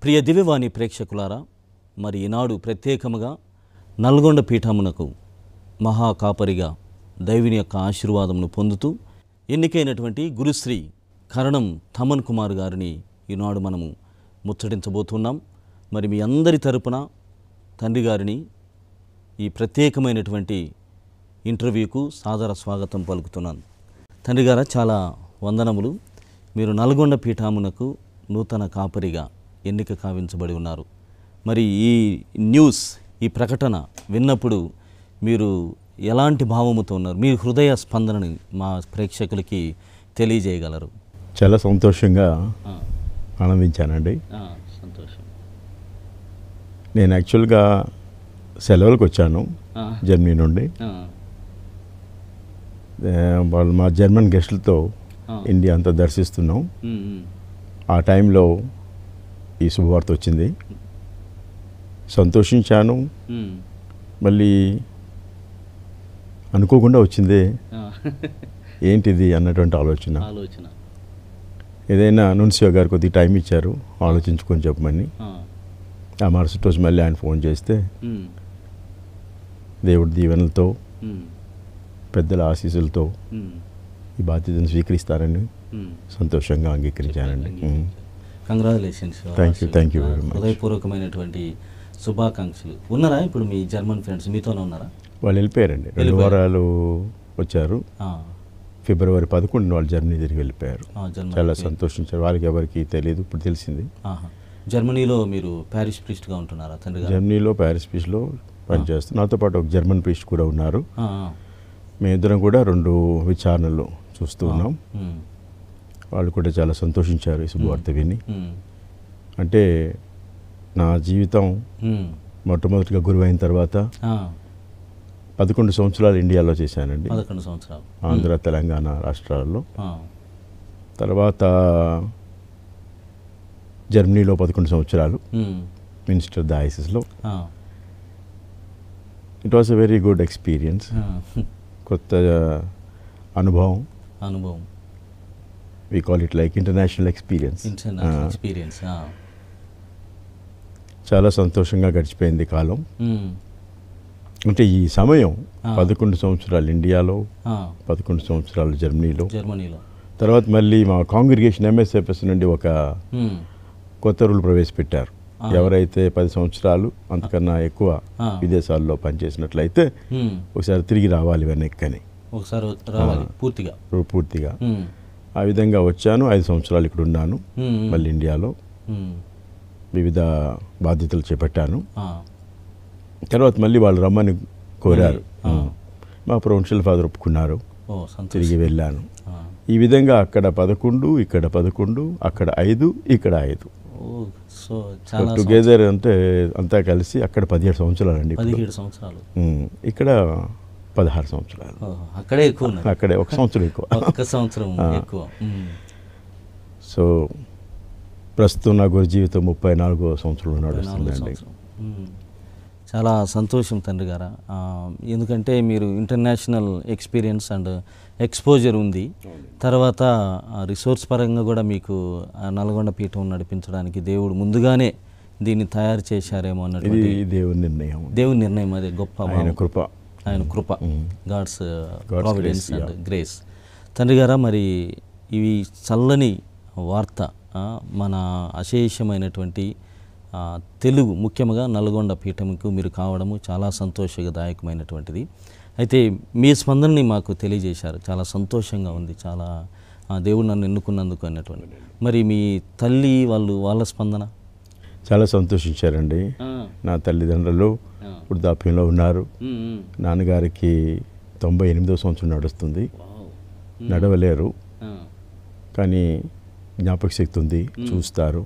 ప్రియ దివ్యవాణి ప్రేక్షకులారా, మరి ఈనాడు ప్రత్యేకముగా నల్గొండ పీఠమునకు మహాకాపరిగా దైవుని యొక్క ఆశీర్వాదమును పొందుతూ ఎన్నికైనటువంటి గురుశ్రీ కరణం థమన్ కుమార్ గారిని ఈనాడు మనము ముచ్చటించబోతున్నాం. మరి మీ అందరి తరపున తండ్రి గారిని ఈ ప్రత్యేకమైనటువంటి ఇంటర్వ్యూకు సాదర స్వాగతం పలుకుతున్నాను. తండ్రి గారు, చాలా వందనములు. మీరు నల్గొండ పీఠమునకు నూతన కాపరిగా ఎన్నిక కావించబడి ఉన్నారు. మరి ఈ న్యూస్, ఈ ప్రకటన విన్నప్పుడు మీరు ఎలాంటి భావముతో ఉన్నారు? మీ హృదయ స్పందనని మా ప్రేక్షకులకి తెలియజేయగలరు? చాలా సంతోషంగా ఆనందించానండి. సంతోషం. నేను యాక్చువల్గా సెలవులకు వచ్చాను జర్మనీ నుండి. వాళ్ళు మా జర్మన్ గెస్టులతో ఇండియా అంతా దర్శిస్తున్నాం. ఆ టైంలో ఈ శుభవార్త వచ్చింది. సంతోషించాను. మళ్ళీ అనుకోకుండా వచ్చిందే, ఏంటిది అన్నటువంటి ఆలోచన. ఏదైనా నున్సియో గారు కొద్దిగా టైం ఇచ్చారు ఆలోచించుకొని చెప్పమని. ఆ మరుసటి రోజు మళ్ళీ ఆయన ఫోన్ చేస్తే దేవుడి దీవెనలతో, పెద్దల ఆశీస్సులతో ఈ బాధ్యతను స్వీకరిస్తారని సంతోషంగా అంగీకరించానండి. Congratulations. Thank you very much. హృదయపూర్వకమైనటువంటి శుభాకాంక్షలు. ఉన్నారా ఇప్పుడు మీ జర్మన్ ఫ్రెండ్స్ మీతోనే ఉన్నారా? వాళ్ళు వెళ్ళిపోయారండి. 2 వారాలు వచ్చారు. ఫిబ్రవరి 11 వాళ్ళు జర్మనీ తిరిగి వెళ్ళిపోయారు. చాలా సంతోషించారు. వాళ్ళకి ఎవరికి తెలియదు, ఇప్పుడు తెలిసింది. జర్మనీలో మీరు ప్యారిష్ ప్రీస్ట్గా ఉంటున్నారా తండ్రి గారు? జర్మనీలో ప్యారిష్ ప్రీస్ట్లో పనిచేస్తారు. నాతో పాటు ఒక జర్మన్ ప్రీస్ట్ కూడా ఉన్నారు. మేమిద్దరం కూడా 2 విచారణలు చూస్తూ ఉన్నాం. వాళ్ళు కూడా చాలా సంతోషించారు ఈ శుభవార్త విని. అంటే నా జీవితం మొట్టమొదటిగా గురువు అయిన తర్వాత 11 సంవత్సరాలు ఇండియాలో చేశానండి. 11 సంవత్సరాలు ఆంధ్ర, తెలంగాణ రాష్ట్రాల్లో. తర్వాత జర్మనీలో 11 సంవత్సరాలు మినిస్టర్ డయాసిస్లో. It was a very good experience. కొత్త అనుభవం. We call it like international experience. చాలా సంతోషంగా గడిచిపోయింది కాలం. అంటే ఈ సమయం 11 సంవత్సరాలు ఇండియాలో, 11 సంవత్సరాలు జర్మనీలో. తర్వాత మళ్ళీ మా కాంగ్రిగేషన్ MSFS నుండి ఒక కొత్త రూల్ ప్రవేశపెట్టారు. ఎవరైతే 10 సంవత్సరాలు అంతకన్నా ఎక్కువ విదేశాల్లో పనిచేసినట్లయితే ఒకసారి తిరిగి రావాలి వెనక్కని. పూర్తిగా ఆ విధంగా వచ్చాను. 5 సంవత్సరాలు ఇక్కడ ఉన్నాను. మళ్ళీ ఇండియాలో వివిధ బాధ్యతలు చేపట్టాను. తర్వాత మళ్ళీ వాళ్ళు రమ్మని కోరారు. మా ప్రొవిన్షియల్ ఫాదర్ ఒప్పుకున్నారు. తిరిగి వెళ్ళాను. ఈ విధంగా అక్కడ 11, ఇక్కడ 11, అక్కడ 5, ఇక్కడ 5. టుగెదర్ అంటే అంతా కలిసి అక్కడ 17 సంవత్సరాలు అండి. 17 సంవత్సరాలు. ఇక్కడ 16 సంవత్సరాలు. అక్కడే 1 సంవత్సరం ఎక్కువ. సో ప్రస్తుతం నా గురు జీవితం 34వ సంవత్సరంలో నడుస్తుందండి. చాలా సంతోషం తండ్రి గారు. ఎందుకంటే మీరు ఇంటర్నేషనల్ ఎక్స్పీరియన్స్ అండ్ ఎక్స్పోజర్ ఉంది. తర్వాత రిసోర్స్ పరంగా కూడా మీకు నల్గొండ పీఠం నడిపించడానికి దేవుడు ముందుగానే దీన్ని తయారు చేశారేమో అన్నట్టు. దేవుని నిర్ణయం. అదే గొప్ప ఆయన కృప, గాడ్స్ ప్రావిడెన్స్ అండ్ గ్రేస్. తండ్రి గారా, మరి ఇవి చల్లని వార్త మన అశేషమైనటువంటి తెలుగు, ముఖ్యంగా నల్గొండ పీఠంకు మీరు కావడము చాలా సంతోషదాయకమైనటువంటిది. అయితే మీ స్పందనని మాకు తెలియజేశారు. చాలా సంతోషంగా ఉంది. చాలా దేవుడు నన్ను ఎన్నుకున్నందుకు అన్నటువంటి. మరి మీ తల్లి వాళ్ళ స్పందన? చాలా సంతోషించారండి. నా తల్లిదండ్రులు వృద్ధాప్యంలో ఉన్నారు. నాన్నగారికి 98వ సంవత్సరం నడుస్తుంది. నడవలేరు, కానీ జ్ఞాపక శక్తి ఉంది, చూస్తారు.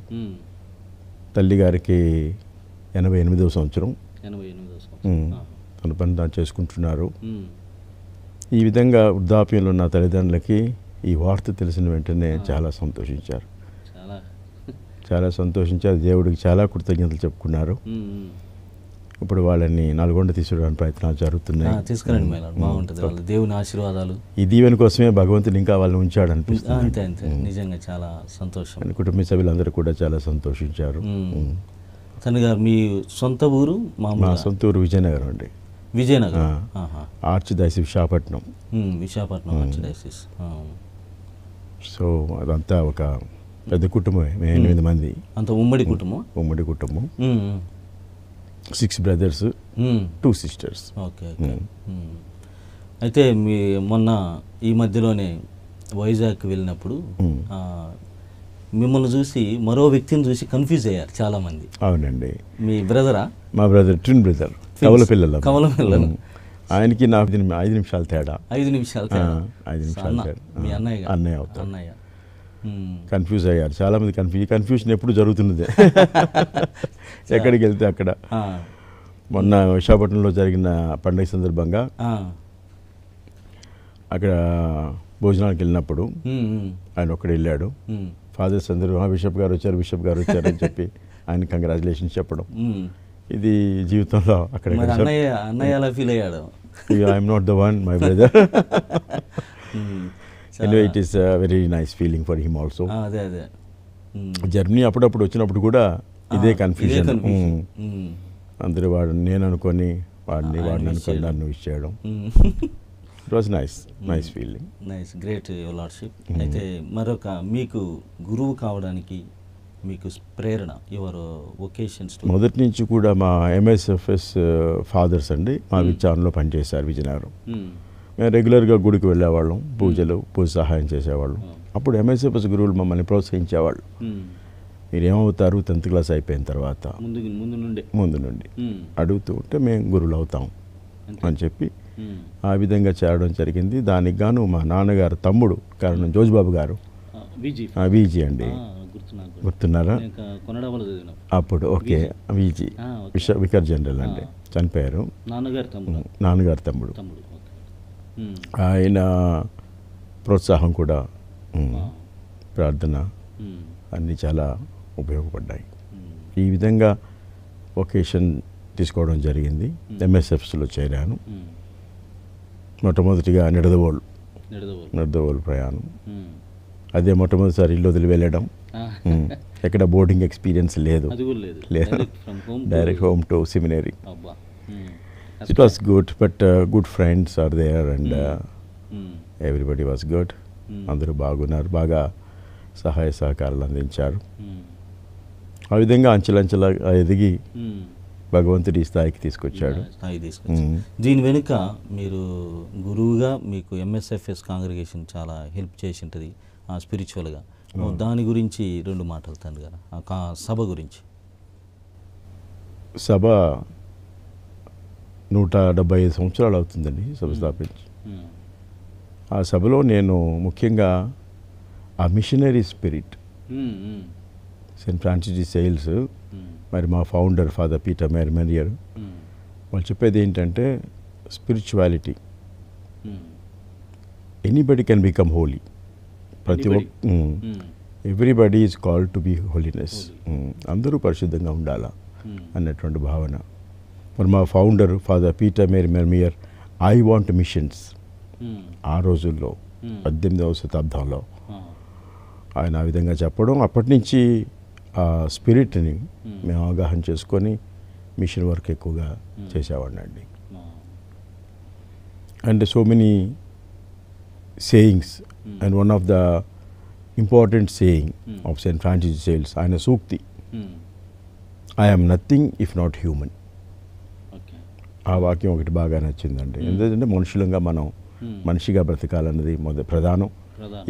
తల్లిగారికి 88వ సంవత్సరం. తన పని తాను చేసుకుంటున్నారు. ఈ విధంగా వృద్ధాప్యంలో ఉన్న తల్లిదండ్రులకి ఈ వార్త తెలిసిన వెంటనే చాలా సంతోషించారు. దేవుడికి చాలా కృతజ్ఞతలు చెప్పుకున్నారు. ఇప్పుడు వాళ్ళని నల్గొండ తీసుకురావడానికి ప్రయత్నాలు జరుగుతున్నాయి. తీసుకురండి మేడం, బాగుంటుంది. వాళ్ళ దేవుని ఆశీర్వాదాలు, ఈ దీవెన కోసమే భగవంతుడు ఇంకా వాళ్ళని ఉంచాడు అనిపిస్తుంది. అంతే అంతే, నిజంగా చాలా సంతోషం. కుటుంబ సభ్యులందరూ కూడా చాలా సంతోషించారు. తండ్రి గారు మీ సొంత ఊరు? మా సొంత ఊరు విజయనగరం అండి. Vizianagaram, arch diocese Visakhapatnam. Visakhapatnam arch diocese. So అదంతా ఒక పెద్ద కుటుంబమే, 8 మంది. అంత ఉమ్మడి కుటుంబం? ఉమ్మడి కుటుంబం. 6 బ్రదర్స్, 2 సిస్టర్స్. ఓకే. అయితే మీ మొన్న ఈ మధ్యలోనే వైజాగ్ వెళ్ళినప్పుడు మిమ్మల్ని చూసి మరో వ్యక్తిని చూసి కన్ఫ్యూజ్ అయ్యారు చాలామంది. అవునండి. మీ బ్రదరా? మా బ్రదర్, ట్విన్ బ్రదర్, కవల పిల్లలు. ఆయనకి నాకు 5 నిమిషాలు తేడా. 5 నిమిషాలు తేడా. 5 నిమిషాలు తేడా. మీ అన్నయ్య అవుతాడు. అన్నయ్య కన్ఫ్యూజ్ అయ్యారు చాలామంది. కన్ఫ్యూజన్ ఎప్పుడు జరుగుతున్నదే, ఎక్కడికి వెళ్తే అక్కడ. మొన్న విశాఖపట్నంలో జరిగిన పండుగ సందర్భంగా అక్కడ భోజనానికి వెళ్ళినప్పుడు ఆయన ఒక్కడు వెళ్ళాడు. ఫాదర్స్ అందరూ బిషప్ గారు వచ్చారు అని చెప్పి ఆయన కంగ్రాచులేషన్స్ చెప్పడం. ఇది జీవితంలో అక్కడ అన్నయ్య ఎలా ఫీల్ అయ్యాడు? I'm not the one, my brother. Anyway, it is a very nice feeling for him also. అదే జర్మనీ అప్పుడప్పుడు వచ్చినప్పుడు కూడా ఇదే కన్ఫ్యూజన్. అందరూ నేను అనుకొని వాడిని అనుకొని నన్ను విష్ చేయడం. It was nice feeling. Nice, great your lordship. అయితే మరొక మీకు గురువు కావడానికి మీకు ప్రేరణ, యువర్ వొకేషన్స్? మొదటి నుంచి కూడా మా MSFS ఫాదర్స్ అండి మా విచారణలో పనిచేశారు విజయనగరం. మేము రెగ్యులర్గా గుడికి వెళ్ళేవాళ్ళం, పూజ సహాయం చేసేవాళ్ళం. అప్పుడు MSFS గురువులు మమ్మల్ని ప్రోత్సహించేవాళ్ళు. మీరేమవుతారు 10th క్లాస్ అయిపోయిన తర్వాత ముందు నుండి అడుగుతూ ఉంటే మేము గురువులు అవుతాం అని చెప్పి ఆ విధంగా చేరడం జరిగింది. దానికి గాను మా నాన్నగారు తమ్ముడు కారణం జోజ్బాబు గారు, వీజీ అండి, గుర్తున్నారా? అప్పుడు ఓకే, వీజీ వికర్ జనరల్ అండి, చనిపోయారు. నాన్నగారు తమ్ముడు. ఆయన ప్రోత్సాహం కూడా, ప్రార్థన అన్నీ చాలా ఉపయోగపడ్డాయి. ఈ విధంగా వొకేషన్ తీసుకోవడం జరిగింది. MSFSలో చేరాను. మొట్టమొదటిగా నిడదవోలు ప్రయాణం. అదే మొట్టమొదటిసారి ఇల్లు వదిలి వెళ్ళడం. ఎక్కడ బోర్డింగ్ ఎక్స్పీరియన్స్ లేదు. Direct home to seminary. It was good, but good friends are there and everybody was good. అందరూ బాగున్నారు, బాగా సహాయ సహకారాలు అందించారు. ఆ విధంగా అంచెలంచెలుగా ఎదిగి భగవంతుడి స్థాయికి తీసుకొచ్చాడు. దీని వెనుక మీరు గురువుగా మీకు MSFS కాంగ్రిగేషన్ చాలా హెల్ప్ చేసి ఉంటుంది స్పిరిచువల్గా. దాని గురించి 2 మాటలు తండ్రి గారు, ఆ సభ గురించి. సభ 175 సంవత్సరాలు అవుతుందండి సభ స్థాపించి. ఆ సభలో నేను ముఖ్యంగా ఆ missionary spirit, saint Francis de Sales, మరి మా ఫౌండర్ ఫాదర్ పీటర్ మెరియర్ వాళ్ళు చెప్పేది ఏంటంటే spirituality, anybody can become holy. ప్రతి ఒక్క everybody is called to be holiness. అందరూ పరిశుద్ధంగా ఉండాలా అన్నటువంటి భావన. మరి మా founder father Peter Mermier I want missions, ఆ రోజుల్లో 18వ శతాబ్దంలో ఆయన ఆ విధంగా చెప్పడం, అప్పటి నుంచి ఆ స్పిరిట్ని మేము అవగాహన చేసుకొని మిషన్ వర్క్ ఎక్కువగా చేసేవాడిని అండి. And so many sayings, and one of the important saying of saint Francis de Sales, ఆయన సూక్తి, I am nothing if not human. ఆ వాక్యం ఒకటి బాగా నచ్చిందండి. ఎందుకంటే మనుషులంగా మనం మనిషిగా బ్రతకాలన్నది ప్రధానం.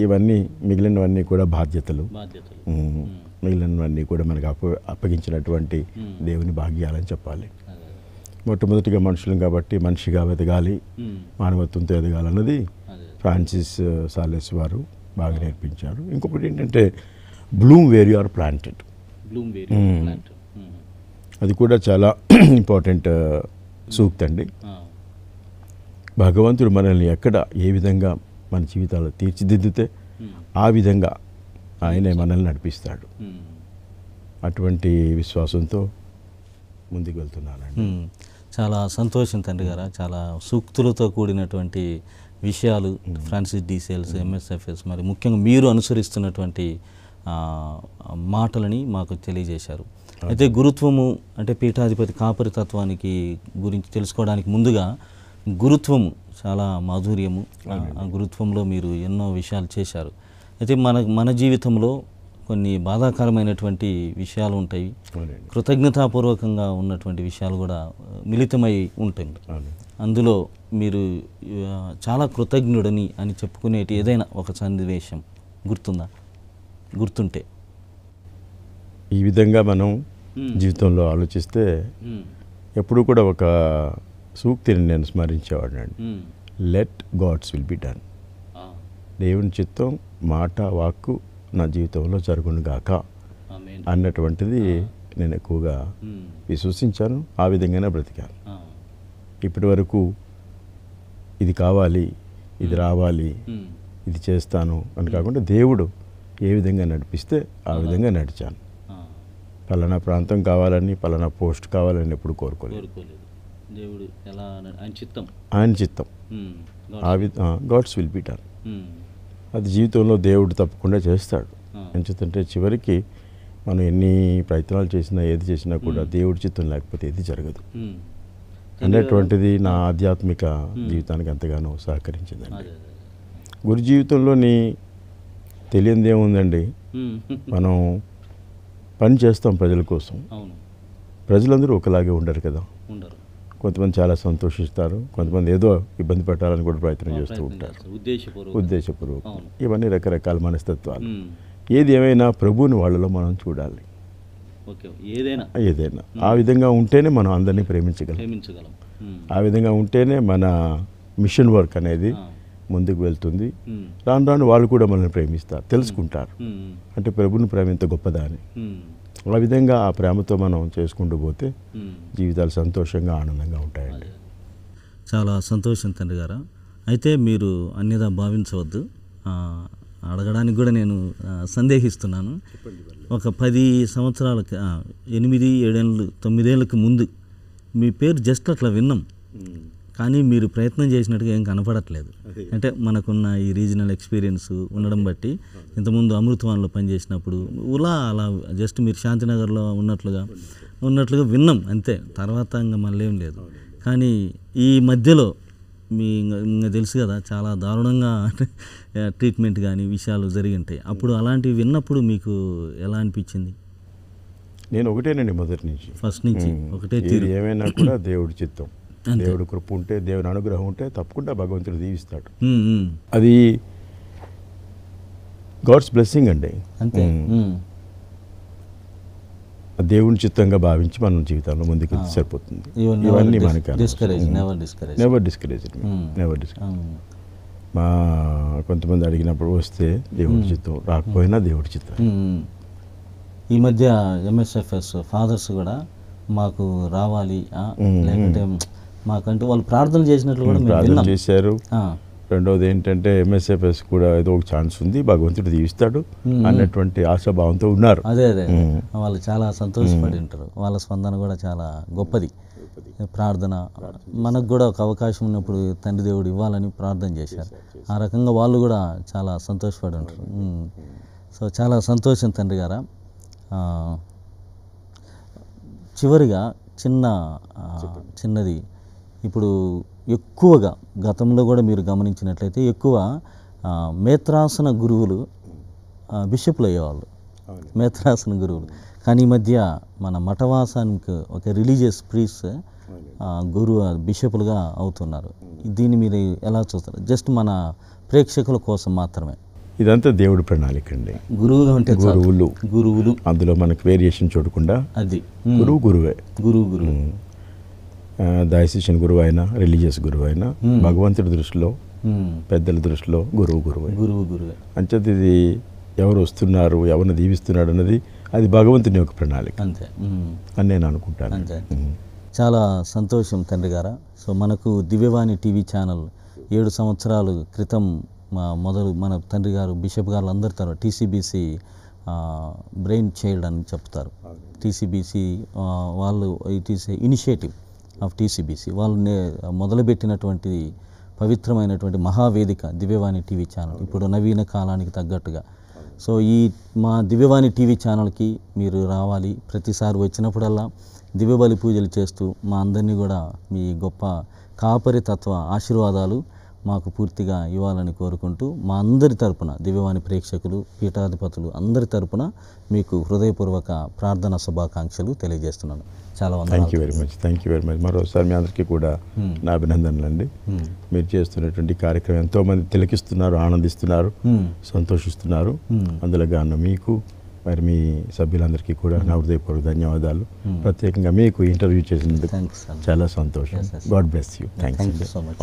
ఇవన్నీ మిగిలినవన్నీ కూడా బాధ్యతలు, మిగిలినవన్నీ కూడా మనకు అప్పగించినటువంటి దేవుని భాగ్యాలని చెప్పాలి. మొట్టమొదటిగా మనుషులం కాబట్టి మనిషిగా ఎదగాలి, మానవత్వంతో ఎదగాలన్నది ఫ్రాన్సిస్ సాలెస్ వారు బాగా నేర్పించారు. ఇంకొకటి ఏంటంటే bloom where you are planted, అది కూడా చాలా ఇంపార్టెంట్ సూక్తి అండి. భగవంతుడు మనల్ని ఎక్కడ ఏ విధంగా మన జీవితాలు తీర్చిదిద్దితే ఆ విధంగా ఆయనే మనల్ని నడిపిస్తాడు. అటువంటి విశ్వాసంతో ముందుకు వెళ్తున్నానండి. చాలా సంతోషం తండ్రి గారు. చాలా సూక్తులతో కూడినటువంటి విషయాలు ఫ్రాన్సిస్ డి సేల్స్, ఎంఎస్ఎఫ్ఎస్, మరి ముఖ్యంగా మీరు అనుసరిస్తున్నటువంటి మాటలని మాకు తెలియజేశారు. అయితే గురుత్వము అంటే పీఠాధిపతి కాపరి తత్వానికి గురించి తెలుసుకోవడానికి ముందుగా గురుత్వము చాలా మాధుర్యము, ఆ గురుత్వంలో మీరు ఎన్నో విషయాలు చేశారు. అయితే మన జీవితంలో కొన్ని బాధాకరమైనటువంటి విషయాలు ఉంటాయి, కృతజ్ఞతాపూర్వకంగా ఉన్నటువంటి విషయాలు కూడా మిళితమై ఉంటాయి. అందులో మీరు చాలా కృతజ్ఞుడని అని చెప్పుకునేటి ఏదైనా ఒక సన్నివేశం గుర్తుంటే? ఈ విధంగా మనం జీవితంలో ఆలోచిస్తే ఎప్పుడు కూడా ఒక సూక్తిని నేను స్మరించేవాడినండి. Let God's will be done. దేవుని చిత్తం, మాట, వాక్కు నా జీవితంలో జరుగును గాక అన్నటువంటిది నేను ఎక్కువగా విశ్వసించాను. ఆ విధంగానే బ్రతికాను. ఇప్పటి వరకు ఇది కావాలి, ఇది రావాలి, ఇది చేస్తాను అని కాకుండా దేవుడు ఏ విధంగా నడిపిస్తే ఆ విధంగా నడిచాను. పలానా ప్రాంతం కావాలని, పలానా పోస్ట్ కావాలని ఎప్పుడు కోరుకోలేదు. దేవుడు ఎలా ఆయన చిత్తం, గాడ్స్ విల్ బి డన్. అది జీవితంలో దేవుడు తప్పకుండా చేస్తాడు. ఎంచేతంటే చివరికి మనం ఎన్ని ప్రయత్నాలు చేసినా, ఏది చేసినా కూడా దేవుడి చిత్తం లేకపోతే ఏది జరగదు అన్నటువంటిది నా ఆధ్యాత్మిక జీవితానికి ఎంతగానో సహకరించిందండి. గురు జీవితంలోని తెలియంది ఏముందండి, మనం పని చేస్తాం ప్రజల కోసం. ప్రజలందరూ ఒకలాగే ఉండరు కదా. కొంతమంది చాలా సంతోషిస్తారు, కొంతమంది ఏదో ఇబ్బంది పెట్టాలని కూడా ప్రయత్నం చేస్తూ ఉంటారు, ఉద్దేశపూర్వకం. ఇవన్నీ రకరకాల మనస్తత్వాలు. ఏది ఏమైనా ప్రభువుని వాళ్ళలో మనం చూడాలి. ఏదైనా ఆ విధంగా ఉంటేనే మనం అందరినీ ప్రేమించగలం. ఆ విధంగా ఉంటేనే మన మిషన్ వర్క్ అనేది ముందుకు వెళ్తుంది. రాను రాను వాళ్ళు కూడా మనల్ని ప్రేమిస్తారు, తెలుసుకుంటారు అంటే ప్రభుని ప్రేమ ఎంత గొప్పదా అని. ఆ విధంగా ఆ ప్రేమతో మనం చేసుకుంటూ పోతే జీవితాలు సంతోషంగా, ఆనందంగా ఉంటాయండి. చాలా సంతోషం తండ్రి గారు. అయితే మీరు అన్యదా భావించవద్దు, అడగడానికి కూడా నేను సందేహిస్తున్నాను. ఒక 10 సంవత్సరాలకి 8, 7, 9 ఏళ్ళకి ముందు మీ పేరు జస్ట్ అట్లా విన్నాం, కానీ మీరు ప్రయత్నం చేసినట్టుగా ఏం కనపడట్లేదు. అంటే మనకున్న ఈ రీజనల్ ఎక్స్పీరియన్స్ ఉండడం బట్టి, ఇంతకుముందు అమృతవాన్లో పనిచేసినప్పుడు అలా జస్ట్ మీరు శాంతినగర్లో ఉన్నట్లుగా విన్నాం అంతే. తర్వాత ఇంకా మళ్ళీ ఏం లేదు. కానీ ఈ మధ్యలో ఇంకా తెలుసు కదా, చాలా దారుణంగా ట్రీట్మెంట్ కానీ విషయాలు జరిగి ఉంటాయి. అప్పుడు అలాంటివి విన్నప్పుడు మీకు ఎలా అనిపించింది? నేను ఒకటేనండి, మొదటి నుంచి ఫస్ట్ నుంచి ఒకటే తీరు. ఏమైనా కూడా దేవుడి చిత్తం, దేవుడి కృప ఉంటే, దేవుని అనుగ్రహం ఉంటే తప్పకుండా భగవంతుడు దీవిస్తాడు. అది గాడ్స్ బ్లెస్సింగ్ అండి. అంతే. దేవుని చిత్తంగా భావించి మనం జీవితంలో ముందుకు వెళ్తే సరిపోతుంది. ఇవన్నీ మనకి నెవర్ డిస్కరేజ్. మా కొంతమంది అడిగినప్పుడు వస్తే దేవుడి చిత్తం, రాకపోయినా దేవుడి చిత్తం. ఈ మధ్య ఎంఎస్ఎఫ్ఎస్ ఫాదర్స్ కూడా మాకు రావాలి, లేకుంటే మాకంటూ వాళ్ళు ప్రార్థన చేసినట్లు కూడా ప్రార్థన చేశారు. రెండవది ఏంటంటే ఎంఎస్ఎఫ్ఎస్ కూడా ఏదో ఒక ఛాన్స్ ఉంది, భగవంతుడు దీవిస్తాడు అన్నటువంటి ఆశాభావంతో ఉన్నారు. అదే వాళ్ళు చాలా సంతోషపడి ఉంటారు. వాళ్ళ స్పందన కూడా చాలా గొప్పది. ప్రార్థన మనకు కూడా ఒక అవకాశం ఉన్నప్పుడు తండ్రి దేవుడు ఇవ్వాలని ప్రార్థన చేశారు. ఆ రకంగా వాళ్ళు కూడా చాలా సంతోషపడి ఉంటారు. సో చాలా సంతోషం తండ్రి గారా. చివరిగా చిన్నది, ఇప్పుడు ఎక్కువగా గతంలో కూడా మీరు గమనించినట్లయితే ఎక్కువ మేత్రాసన గురువులు బిషప్లు అయ్యేవాళ్ళు, మేత్రాసన గురువులు. కానీ ఈ మధ్య మన మఠవాసానికి ఒక రిలీజియస్ ప్రీస్ట్ బిషపులుగా అవుతున్నారు. దీన్ని మీరు ఎలా చూస్తారు? జస్ట్ మన ప్రేక్షకుల కోసం మాత్రమే. ఇదంతా దేవుడి ప్రణాళిక అండి. గురువుగా ఉంటే గురువులు అందులో మనకు వేరియేషన్ చూడకుండా అది గురువే. డయాసిషన్ గురువు అయినా, రిలీజియస్ గురువు అయినా, భగవంతుడి దృష్టిలో, పెద్దల దృష్టిలో గురువే. అంచేత ఇది ఎవరు వస్తున్నారు, ఎవరిని దీవిస్తున్నాడు అన్నది అది భగవంతుని యొక్క ప్రణాళిక అంతే అని నేను అనుకుంటాను. చాలా సంతోషం తండ్రి గారా. సో మనకు దివ్యవాణి టీవీ ఛానల్ 7 సంవత్సరాల క్రితం మన తండ్రి గారు, బిషప్ గారు అందరి తర్వాత టీసీబీసీ బ్రెయిన్ చైల్డ్ అని చెప్తారు. టీసీబీసీ వాళ్ళు ఇట్ ఈస్ ఇనిషియేటివ్ ఆఫ్ టీసీబీసీ వాళ్ళు మొదలుపెట్టినటువంటి పవిత్రమైనటువంటి మహావేదిక దివ్యవాణి టీవీ ఛానల్, ఇప్పుడు నవీన కాలానికి తగ్గట్టుగా. సో ఈ మా దివ్యవాణి టీవీ ఛానల్కి మీరు రావాలి. ప్రతిసారి వచ్చినప్పుడల్లా దివ్యబలి పూజలు చేస్తూ మా అందరినీ కూడా మీ గొప్ప కాపరి తత్వ ఆశీర్వాదాలు మాకు పూర్తిగా ఇవ్వాలని కోరుకుంటూ మా అందరి తరపున దివ్యవాణి ప్రేక్షకులు, పీఠాధిపతులు అందరి తరపున మీకు హృదయపూర్వక ప్రార్థన శుభాకాంక్షలు తెలియజేస్తున్నాను. చాలా thank you very much. Thank you very much. మరోసారి మీ అందరికీ కూడా నా అభినందనలు అండి. మీరు చేస్తున్నటువంటి కార్యక్రమం ఎంతోమంది తిలకిస్తున్నారు, ఆనందిస్తున్నారు, సంతోషిస్తున్నారు. అందులో గాను మీకు మరి మీ సభ్యులందరికీ కూడా నా హృదయపూర్వక ధన్యవాదాలు. ప్రత్యేకంగా మీకు ఇంటర్వ్యూ చేసినందుకు చాలా సంతోషం. God bless you. Thank you so much.